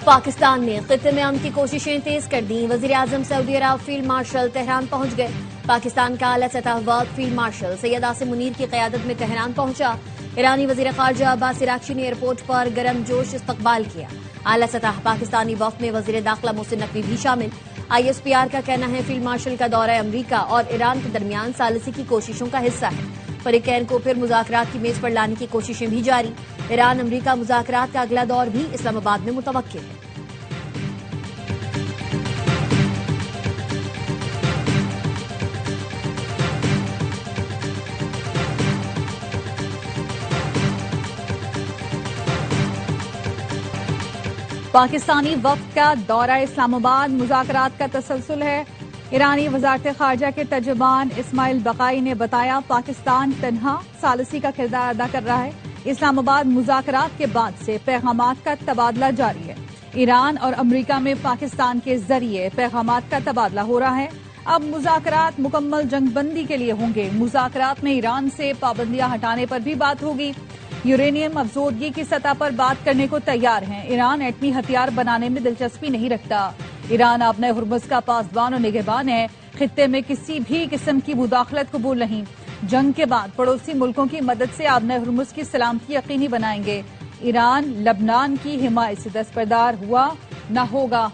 पाकिस्तान ने खित्ते में अमन की कोशिशें तेज कर दी। वजीर आजम सऊदी अरब फील्ड मार्शल तेहरान पहुंच गए। पाकिस्तान का आला सतह वक्त फील्ड मार्शल सैयद आसिम मुनीर की क़यादत में तेहरान पहुंचा। ईरानी वजीर खारजा अब्बास इराक्ची ने एयरपोर्ट पर गर्मजोश इस्तकबाल किया। आला सतह पाकिस्तानी वक्त में वजीर दाखिला मोहसिन नकवी भी शामिल। ISPR का कहना है फील्ड मार्शल का दौरा अमरीका और ईरान के दरमियान सालिसी की कोशिशों का हिस्सा है। फरीकैन को फिर मुज़ाकरात की मेज पर लाने की कोशिशें भी जारी। ईरान अमरीका मुज़ाकरात का अगला दौर भी इस्लामाबाद में मुतवक्किल है। पाकिस्तानी वक्त का दौरा इस्लामाबाद मुज़ाकरात का तसलसल है। ईरानी वज़ारत ख़ारजा के तर्जुमान इस्माइल बकाई ने बताया पाकिस्तान तन्हा सालिसी का किरदार अदा कर रहा है। इस्लामाबाद मुज़ाकरात के बाद से पैगामात का तबादला जारी है। ईरान और अमरीका में पाकिस्तान के जरिए पैगामात का तबादला हो रहा है। अब मुज़ाकरात मुकम्मल जंगबंदी के लिए होंगे। मुज़ाकरात में ईरान से पाबंदियां हटाने पर भी बात होगी। यूरेनियम अफजोदगी की सतह पर बात करने को तैयार है। ईरान एटमी हथियार बनाने में दिलचस्पी नहीं रखता। ईरान अपने हुर्मुज़ का पासबान और निगहबान है। खित्ते में किसी भी किस्म की मुदाखलत कबूल नहीं। जंग के बाद पड़ोसी मुल्कों की मदद से आबने हुर्मुज़ की सलामती यकीनी बनाएंगे। ईरान लबनान की हिमायत से दस्तबरदार हुआ न होगा।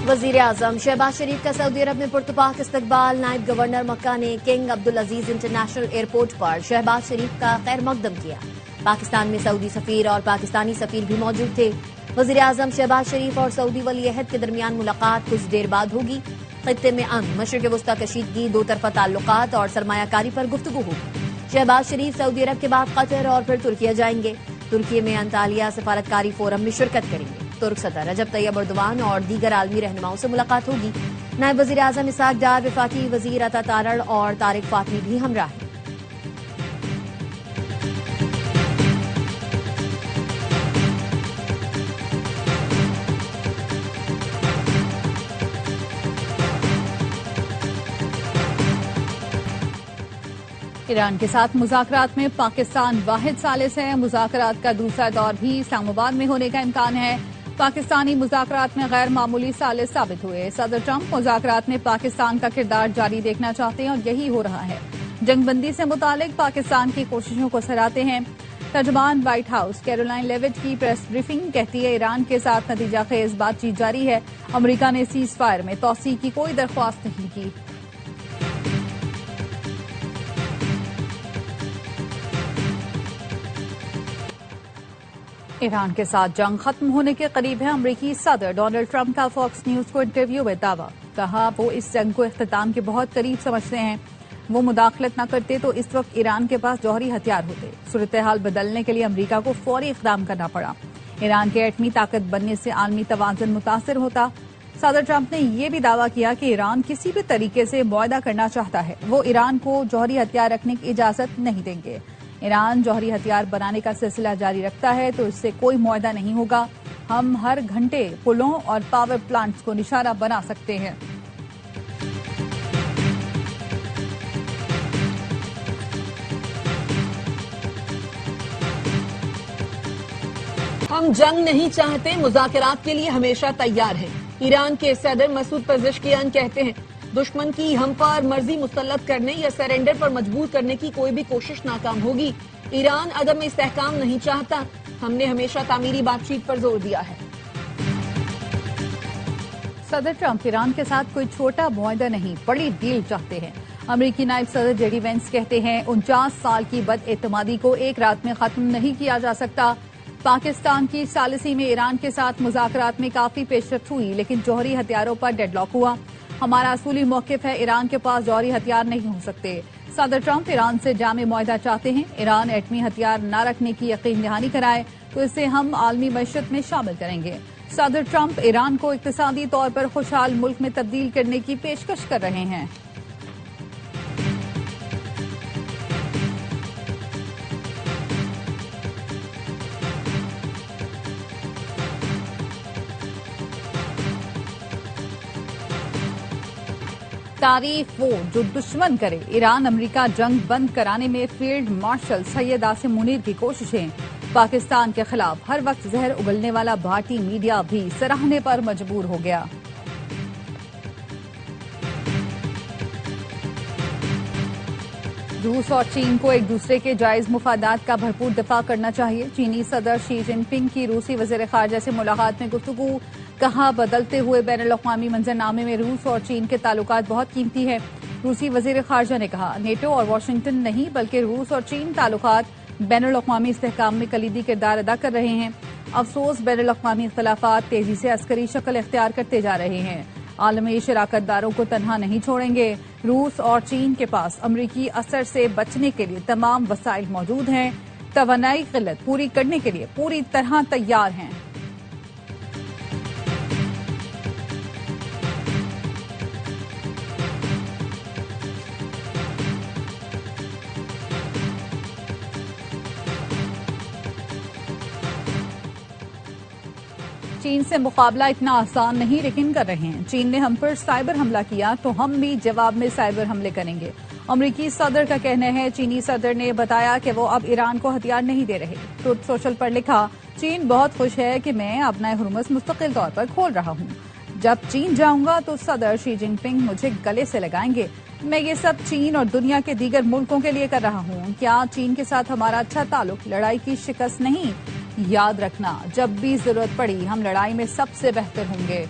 वजीर आजम शहबाज शरीफ का सऊदी अरब में पुरतपाक इस्तकबाल। नायब गवर्नर मक्का ने किंग अब्दुल अजीज इंटरनेशनल एयरपोर्ट पर शहबाज शरीफ का खैर मकदम किया। पाकिस्तान में सऊदी सफीर और पाकिस्तानी सफीर भी मौजूद थे। वजीर आजम शहबाज शरीफ और सऊदी वली अहद के दरमियान मुलाकात कुछ देर बाद होगी। खित्ते में अमन, मशरिक वस्ता कशीदगी, दो तरफा ताल्लुकात और सरमायाकारी पर गुफ्तगू होगी। शहबाज शरीफ सऊदी अरब के बाद कतर और फिर तुर्किया जाएंगे। तुर्की में अंतालिया सफारतकारी फोरम में शिरकत करेंगे। तुर्क सदर रजब तैयब अर्दवान और दीगर आलमी रहनुमाओं से मुलाकात होगी। नायब वजीर आजम इसाक डार, वफाकी वजीर अता तारड़ और तारिक फातमी भी हमराह हैं। ईरान के साथ मुज़ाकरात में पाकिस्तान वाहिद सालिस है। मुज़ाकरात का दूसरा दौर भी इस्लामाबाद में होने का इम्कान है। पाकिस्तानी मुज़ाकरात में गैर मामूली सालिस साबित हुए। सदर ट्रंप मुज़ाकरात में पाकिस्तान का किरदार जारी देखना चाहते हैं और यही हो रहा है। जंगबंदी से मुतालिक पाकिस्तान की कोशिशों को सराहते हैं। तर्जुमान व्हाइट हाउस कैरोलाइन लेविट की प्रेस ब्रीफिंग कहती है ईरान के साथ नतीजा खेज बातचीत जारी है। अमरीका ने सीज फायर में तोसी की कोई दरख्वास्त नहीं की। ईरान के साथ जंग खत्म होने के करीब है। अमरीकी सदर डोनाल्ड ट्रंप का फॉक्स न्यूज को इंटरव्यू में दावा। कहा वो इस जंग को इख्तिताम के बहुत करीब समझते हैं। वो मुदाखलत न करते तो इस वक्त ईरान के पास जौहरी हथियार होते। सूरत हाल बदलने के लिए अमरीका को फौरी इक़दाम करना पड़ा। ईरान के एटमी ताकत बनने से आलमी तवाज़ुन मुतासर होता। सदर ट्रंप ने यह भी दावा किया कि ईरान किसी भी तरीके से मुआहदा करना चाहता है। वो ईरान को जौहरी हथियार रखने की इजाजत नहीं देंगे। ईरान जौहरी हथियार बनाने का सिलसिला जारी रखता है तो इससे कोई मुआहदा नहीं होगा। हम हर घंटे पुलों और पावर प्लांट्स को निशाना बना सकते हैं। हम जंग नहीं चाहते, मुज़ाकरात के लिए हमेशा तैयार हैं। ईरान के सदर मसूद पेज़ेश्कियान कहते हैं दुश्मन की हम पर मर्जी मुसल्लत करने या सरेंडर पर मजबूर करने की कोई भी कोशिश नाकाम होगी। ईरान अदम इस्तेहकाम नहीं चाहता। हमने हमेशा तामीरी बातचीत पर जोर दिया है। सदर ट्रंप ईरान के साथ कोई छोटा मुआहदा नहीं, बड़ी डील चाहते हैं। अमरीकी नायब सदर जेडी वेंस कहते हैं 49 साल की बदएतमादी को एक रात में खत्म नहीं किया जा सकता। पाकिस्तान की सालिसी में ईरान के साथ मुज़ाकरात में काफी पेशरफ्त हुई, लेकिन जौहरी हथियारों पर डेडलॉक हुआ। हमारा असूली मौक़िफ़ है ईरान के पास जौहरी हथियार नहीं हो सकते। सदर ट्रंप ईरान से जामे मुआहदा चाहते हैं। ईरान एटमी हथियार न रखने की यकीन दहानी कराए तो इसे हम आलमी मईशत में शामिल करेंगे। सदर ट्रंप ईरान को इक़्तिसादी तौर पर खुशहाल मुल्क में तब्दील करने की पेशकश कर रहे हैं। तारीफ वो जो दुश्मन करे। ईरान अमेरिका जंग बंद कराने में फील्ड मार्शल सैयद आसिम मुनीर की कोशिशें। पाकिस्तान के खिलाफ हर वक्त जहर उगलने वाला भारतीय मीडिया भी सराहने पर मजबूर हो गया। रूस और चीन को एक दूसरे के जायज मुफादात का भरपूर दिफा करना चाहिए। चीनी सदर शी जिनपिंग की रूसी वजीर खारजा से मुलाकात में गुफ्तगू। कहा, बदलते हुए बैनुल-अक़वामी मंजरनामे में रूस और चीन के ताल्लुकात बहुत कीमती है। रूसी वजीर खारजा ने कहा, नेटो और वाशिंगटन नहीं बल्कि रूस और चीन ताल्लुकात बैनुल-अक़वामी इस्तेहकाम में कलीदी किरदार अदा कर रहे हैं। अफसोस, बैनुल-अक़वामी इख्तिलाफात तेजी से अस्करी शक्ल इख्तियार करते जा रहे हैं। आलमी शराकतदारों को तन्हा नहीं छोड़ेंगे। रूस और चीन के पास अमरीकी असर से बचने के लिए तमाम वसाइल मौजूद हैं। तवानाई किल्लत पूरी करने के लिए पूरी तरह तैयार हैं। चीन से मुकाबला इतना आसान नहीं लेकिन कर रहे हैं। चीन ने हम पर साइबर हमला किया तो हम भी जवाब में साइबर हमले करेंगे। अमरीकी सदर का कहना है, चीनी सदर ने बताया कि वो अब ईरान को हथियार नहीं दे रहे। ट्रुथ सोशल पर लिखा, चीन बहुत खुश है कि मैं अपना हुर्मुज़ मुस्तकिल तौर पर खोल रहा हूँ। जब चीन जाऊंगा तो सदर शी जिनपिंग मुझे गले से लगाएंगे। मैं ये सब चीन और दुनिया के दीगर मुल्कों के लिए कर रहा हूँ। क्या चीन के साथ हमारा अच्छा ताल्लुक लड़ाई की शिकस्त नहीं? याद रखना, जब भी जरूरत पड़ी हम लड़ाई में सबसे बेहतर होंगे।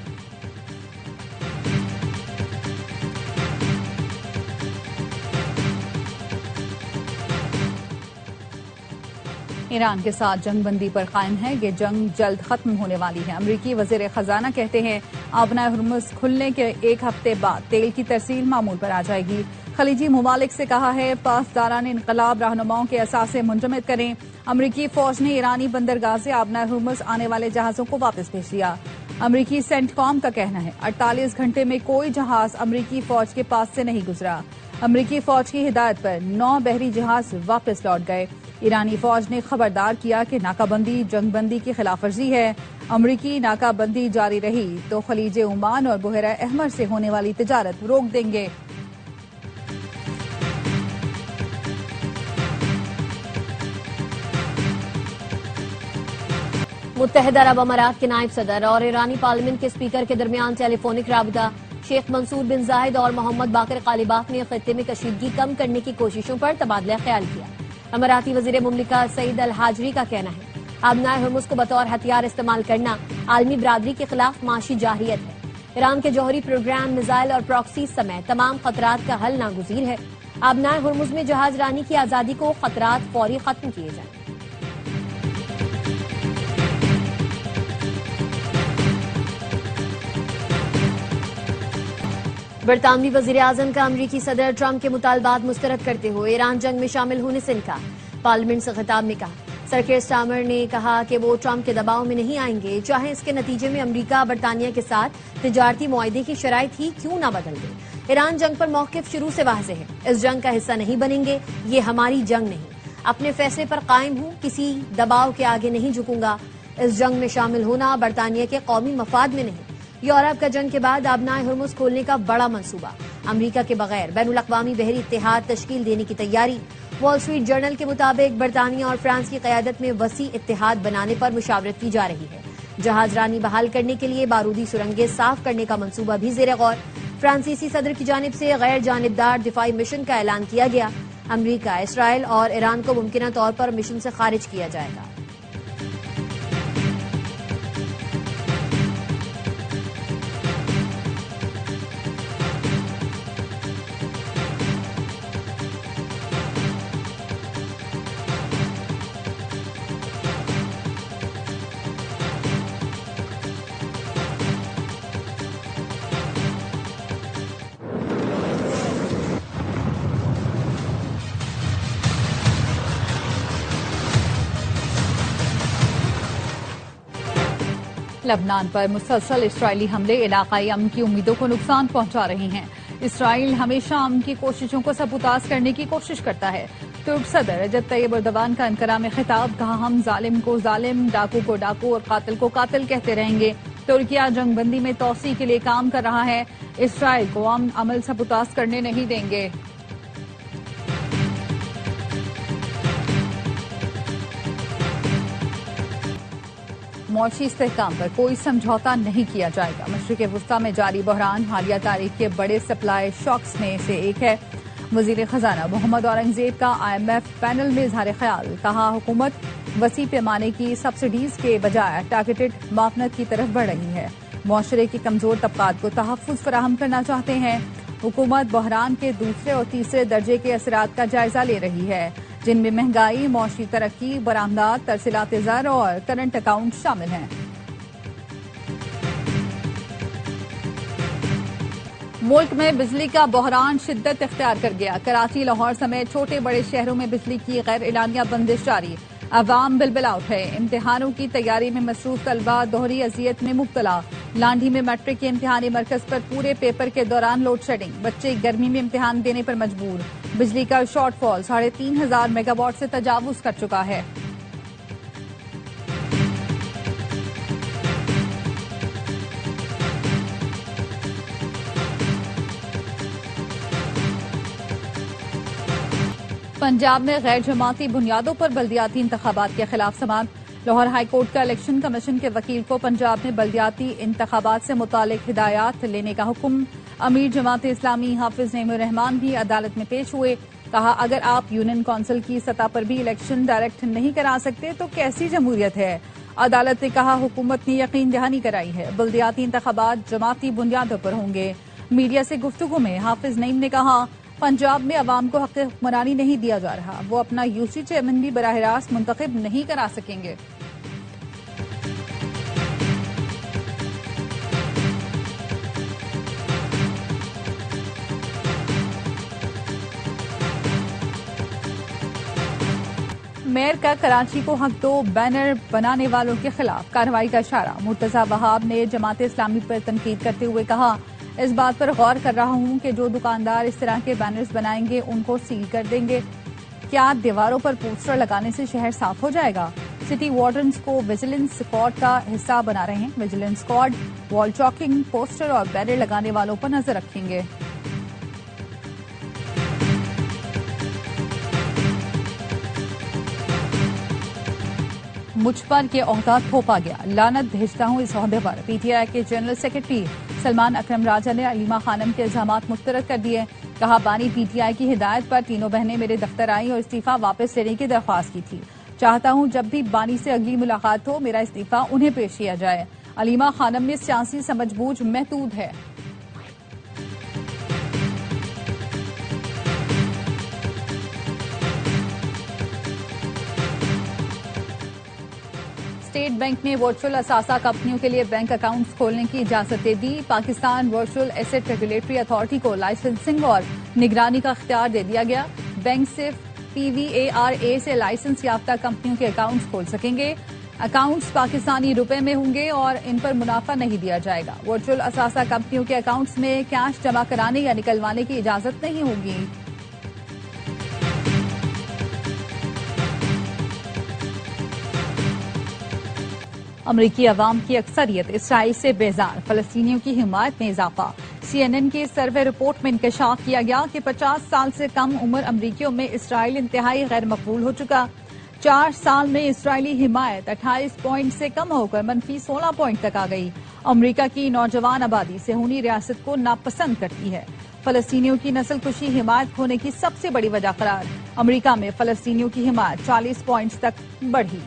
ईरान के साथ जंगबंदी पर कायम है। ये जंग जल्द खत्म होने वाली है। अमरीकी वजीर खजाना कहते हैं, आबना हुर्मुज़ खुलने के एक हफ्ते बाद तेल की तरसील मामूल पर आ जाएगी। खलीजी ममालिक से कहा है, पासदारान इनकलाब रहनुमाओं के असासे मुंजमद करें। अमरीकी फौज ने ईरानी बंदरगाह से आबना हुर्मुज़ आने वाले जहाजों को वापस भेज दिया। अमरीकी सेंटकॉम का कहना है, 48 घंटे में कोई जहाज अमरीकी फौज के पास से नहीं गुजरा। अमरीकी फौज की हिदायत पर 9 बहरी जहाज वापस लौट गए। ईरानी फौज ने खबरदार किया कि नाकाबंदी जंगबंदी की खिलाफ वर्जी है। अमरीकी नाकाबंदी जारी रही तो खलीज ओमान और बहरा अहमर से होने वाली तिजारत रोक देंगे। मुत्तहिदा अरब अमारात के नायब सदर और ईरानी पार्लियामेंट के स्पीकर के दरमियान टेलीफोनिक राबता। शेख मंसूर बिन जाहिद और मोहम्मद बाकर कालिबाफ ने खित्ते में कशीदगी कम करने की कोशिशों पर तबादला ख्याल किया। अमाराती वजीर मुमलिकत सईद अल हाजरी का कहना है, आबनाए हुर्मुज़ को बतौर हथियार इस्तेमाल करना आलमी बरादरी के खिलाफ माशी जाहिलियत है। ईरान के जौहरी प्रोग्राम, मिसाइल और प्रॉक्सी समेत तमाम खतरात का हल नागुज़ीर है। आबनाए हुर्मुज़ में जहाज रानी की आजादी को खतरात फौरी खत्म किए जाए। बरतानवी वजीर आजम का अमरीकी सदर ट्रंप के मुतालबात मुस्तरद करते हुए ईरान जंग में शामिल होने से इनकार। पार्लियामेंट से खिताब में कहा, सरकेर स्टामर ने कहा कि वो ट्रंप के दबाव में नहीं आएंगे, चाहे इसके नतीजे में अमरीका बरतानिया के साथ तिजारती मुआहदे की शराइत ही क्यों ना बदल दे। ईरान जंग पर मौकिफ शुरू से वाज़ेह है, इस जंग का हिस्सा नहीं बनेंगे, ये हमारी जंग नहीं। अपने फैसले पर कायम हूँ, किसी दबाव के आगे नहीं झुकूंगा। इस जंग में शामिल होना बरतानिया के कौमी मफाद में नहीं। यूरोप का जंग के बाद आबनाए हुर्मुज़ खोलने का बड़ा मंसूबा। अमरीका के बगैर बैनुल-अक़वामी बहरी इत्तेहाद तश्कील देने की तैयारी। वॉल स्ट्रीट जर्नल के मुताबिक बरतानिया और फ्रांस की क़यादत में वसी इत्तेहाद बनाने पर मुशावरत की जा रही है। जहाज रानी बहाल करने के लिए बारूदी सुरंगें साफ करने का मंसूबा भी ज़ेर गौर। फ्रांसीसी सदर की जानिब से गैर जानिबदार दिफाई मिशन का ऐलान किया गया। अमरीका, इसराइल और ईरान को मुमकिना तौर पर मिशन से खारिज किया जाएगा। लबनान पर मुसलसल इसराइली हमले इलाकाई अमन की उम्मीदों को नुकसान पहुंचा रहे हैं। इसराइल हमेशा अमन की कोशिशों को सबूताज करने की कोशिश करता है। तुर्क सदर रजब तैयब एर्दोगान का अंकारा में खिताब, कहा, हम जालिम को जालिम, डाकू को डाकू और कातिल को कातिल कहते रहेंगे। तुर्किया जंगबंदी में तोसी के लिए काम कर रहा है, इसराइल को अमल सबूताज करने नहीं देंगे। मौशी इस्तेहकाम पर कोई समझौता नहीं किया जाएगा। मशरिक़ वुस्ता में जारी बहरान हालिया तारीख के बड़े सप्लाई शॉक्स में से एक है। वजीर खजाना मोहम्मद औरंगजेब का IMF पैनल में इजहार ख्याल, कहा हुकूमत वसी पैमाने की सब्सिडीज के बजाय टारगेटेड माफनत की तरफ बढ़ रही है। मुआशरे के कमजोर तबकात को तहफ़्फ़ुज़ फराहम करना चाहते हैं। हुकूमत बहरान के दूसरे और तीसरे दर्जे के असरात का जायजा ले रही है, जिनमें महंगाई, मौशी तरक्की, बरामदात, तरसीलात ज़र और करंट अकाउंट शामिल हैं। मुल्क में बिजली का बहरान शिद्दत इख्तियार कर गया। कराची, लाहौर समेत छोटे बड़े शहरों में बिजली की गैर एलानिया बंदिश जारी। अवाम बिलबिला उठे। इम्तिहानों की तैयारी में मसरूफ तलबा दोहरी अजियत में मुब्तला। लांढी में मैट्रिक के इम्तिहानी मरकज पर पूरे पेपर के दौरान लोड शेडिंग। बच्चे गर्मी में इम्तिहान देने पर मजबूर। बिजली का शॉर्टफॉल 3,500 मेगावाट से तजावुज कर चुका है। पंजाब में गैर जमाती बुनियादों पर बल्दियाती इंतखाबात के खिलाफ समात। लाहौर हाईकोर्ट का इलेक्शन कमीशन के वकील को पंजाब में बल्दियाती इंतखाबात से मुतालिक हिदायत लेने का हुक्म। अमीर जमात इस्लामी हाफिज नईमुर रहमान भी अदालत में पेश हुए। कहा, अगर आप यूनियन काउंसिल की सतह पर भी इलेक्शन डायरेक्ट नहीं करा सकते तो कैसी जमहूरियत है। अदालत ने कहा, हुकूमत ने यकीन दहानी कराई है, बल्दियाती इंतखाबात जमाती बुनियादों पर होंगे। मीडिया से गुफ्तगू में हाफिज नईम ने कहा, पंजाब में अवाम को हक़ हुक्मरानी नहीं दिया जा रहा, वो अपना यूसी चेयरमैन भी बराह रास्त मुंतखब नहीं करा सकेंगे। मेयर का कराची को हक दो बैनर बनाने वालों के खिलाफ कार्रवाई का इशारा। मुर्तजा वहाब ने जमात इस्लामी पर तनकीद करते हुए कहा, इस बात पर गौर कर रहा हूं कि जो दुकानदार इस तरह के बैनर्स बनाएंगे उनको सील कर देंगे। क्या दीवारों पर पोस्टर लगाने से शहर साफ हो जाएगा? सिटी वार्डन्स को विजिलेंस स्क्वाड का हिस्सा बना रहे हैं। Vigilance squad wall choking, poster और बैनर लगाने वालों पर नजर रखेंगे। मुझ पर यह ओहदा थोपा गया, लानत भेजता हूं इस ओहदे पर। पीटीआई के जनरल सेक्रेटरी सलमान अकरम राजा ने अलीमा खानम के इल्जामात मुस्तरद कर दिए। कहा, बानी पीटीआई की हिदायत पर तीनों बहनें मेरे दफ्तर आई और इस्तीफा वापस लेने की दरख्वास्त की थी। चाहता हूं जब भी बानी से अगली मुलाकात हो मेरा इस्तीफा उन्हें पेश किया जाए। अलीमा खानम में सियासी समझबूझ महदूद है। स्टेट बैंक ने वर्चुअल असासा कंपनियों के लिए बैंक अकाउंट्स खोलने की इजाजत दे दी। Pakistan virtual asset regulatory authority को लाइसेंसिंग और निगरानी का इख्तियार दे दिया गया। बैंक सिर्फ PVARA से लाइसेंस याफ्ता कंपनियों के अकाउंट्स खोल सकेंगे। अकाउंट्स पाकिस्तानी रुपए में होंगे और इन पर मुनाफा नहीं दिया जाएगा। वर्चुअल असासा कंपनियों के अकाउंट्स में कैश जमा कराने या निकलवाने की इजाजत नहीं होगी। अमरीकी अवाम की अक्सरियत इसराइल से बेजार, फलस्तीनियों की हिमायत में इजाफा। CNN की सर्वे रिपोर्ट में इंकशाफ किया गया कि 50 साल से कम उम्र अमरीकियों में इसराइल इंतहाई गैर मकबूल हो चुका। 4 साल में इसराइली हिमायत 28 पॉइंट से कम होकर -16 पॉइंट तक आ गई। अमरीका की नौजवान आबादी सेहूनी रियासत को नापसंद करती है। फलस्तीनियों की नस्लकुशी हिमायत खोने की सबसे बड़ी वजह करार। अमरीका में फलस्तीनियों की हिमायत 40 पॉइंट्स तक बढ़ी।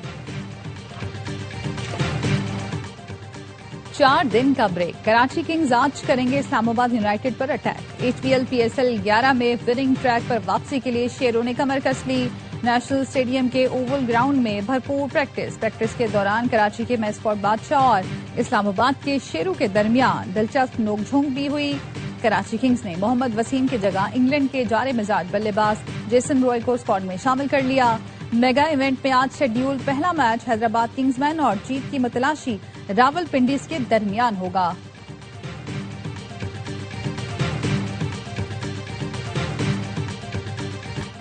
4 दिन का ब्रेक। कराची किंग्स आज करेंगे इस्लामाबाद यूनाइटेड पर अटैक। HPL PSL 11 में विनिंग ट्रैक पर वापसी के लिए शेरों ने कमर कस ली। नेशनल स्टेडियम के ओवल ग्राउंड में भरपूर प्रैक्टिस के दौरान कराची के मैस्कॉट बादशाह और इस्लामाबाद के शेरों के दरमियान दिलचस्प नोकझोंक भी हुई। कराची किंग्स ने मोहम्मद वसीम की जगह इंग्लैंड के जारे मिजाज बल्लेबाज जेसन रॉय को स्क्वाड में शामिल कर लिया। मेगा इवेंट में आज शेड्यूल पहला मैच हैदराबाद किंग्समैन और जीत की मतलाशी रावलपिंडीज के दरमियान होगा।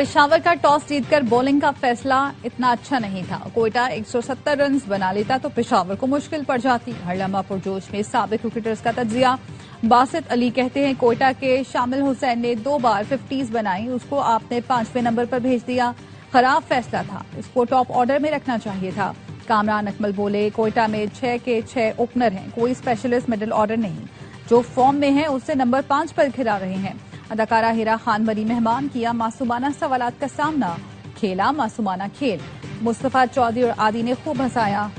पेशावर का टॉस जीतकर बॉलिंग का फैसला इतना अच्छा नहीं था। कोयटा 170 रन बना लेता तो पेशावर को मुश्किल पड़ जाती। हर लम्हा पुरजोश में साबिक क्रिकेटर्स का तज्जिया। बासित अली कहते हैं कोयटा के शामिल हुसैन ने 2 बार 50s बनाई, उसको आपने 5वें नंबर पर भेज दिया। खराब फैसला था, इसको टॉप ऑर्डर में रखना चाहिए था। कामरान अकमल बोले कोयटा में 6 के 6 ओपनर हैं, कोई स्पेशलिस्ट मिडिल ऑर्डर नहीं। जो फॉर्म में है उससे नंबर 5 पर खिला रहे हैं। अदाकारा हिरा खान बनी मेहमान, किया मासूमाना सवालात का सामना, खेला मासूमाना खेल। मुस्तफा चौधरी और आदि ने खूब हंसाया।